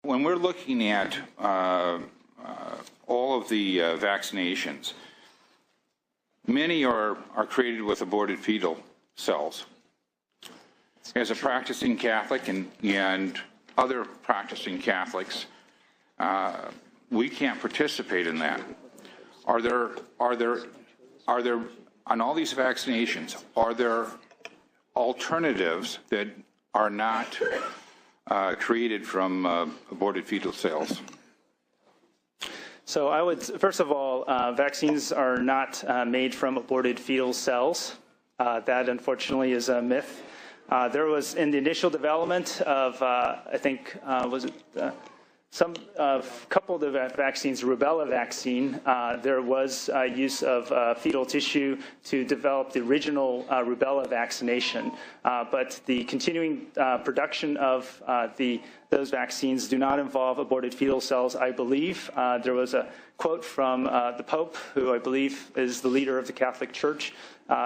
when we're looking at all of the vaccinations, many are created with aborted fetal cells. As a practicing Catholic and other practicing Catholics, we can't participate in that. Are there on all these vaccinations, are there alternatives that are not created from aborted fetal cells? So I would, first of all, vaccines are not made from aborted fetal cells. That, unfortunately, is a myth. There was, in the initial development of, I think, was it some couple of the vaccines, rubella vaccine, there was use of fetal tissue to develop the original rubella vaccination. But the continuing production of those vaccines do not involve aborted fetal cells, I believe. There was a quote from the Pope, who I believe is the leader of the Catholic Church,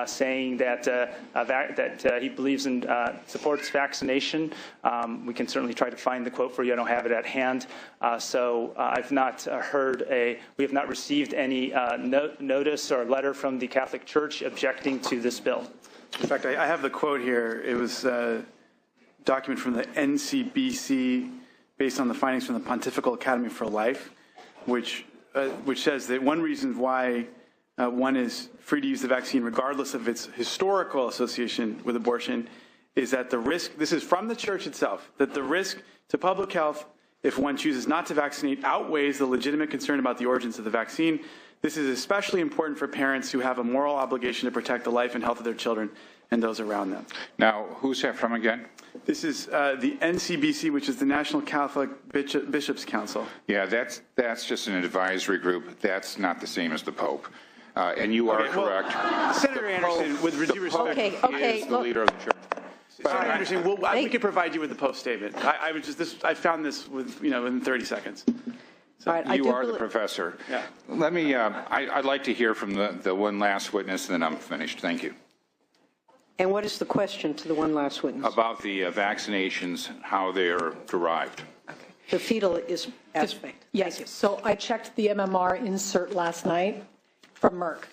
saying that he believes in supports vaccination. We can certainly try to find the quote for you. I don't have it at hand. So I've not heard we have not received any notice or letter from the Catholic Church objecting to this bill. In fact, I have the quote here. It was a document from the NCBC based on the findings from the Pontifical Academy for Life, which says that one reason why one is free to use the vaccine regardless of its historical association with abortion is that the risk, this is from the church itself, that the risk to public health if one chooses not to vaccinate outweighs the legitimate concern about the origins of the vaccine. This is especially important for parents who have a moral obligation to protect the life and health of their children and those around them. Now, who's that from again? This is the NCBC, which is the National Catholic Bishops' Council. Yeah, that's just an advisory group. That's not the same as the Pope. And you are correct. Senator Anderson, with due respect, is the leader of the church. Senator Anderson, we can provide you with the Pope statement. I found this within 30 seconds. So right, you are the professor. Yeah. Let me. I'd like to hear from the one last witness, and then I'm finished. Thank you. And what is the question to the one last witness? About the vaccinations, how they are derived. Okay. The fetal aspect. Yes. So I checked the MMR insert last night from Merck.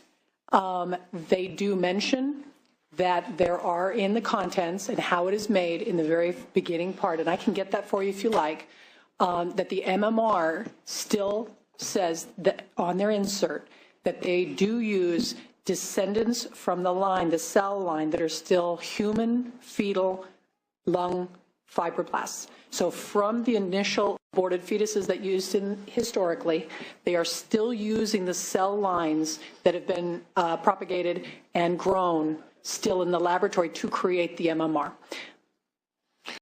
They do mention that there are in the contents and how it is made in the very beginning part, and I can get that for you if you like, that the MMR still says that on their insert that they do use descendants from the line, the cell line, that are still human fetal lung fibroblasts. So from the initial aborted fetuses that used historically, they are still using the cell lines that have been propagated and grown still in the laboratory to create the MMR.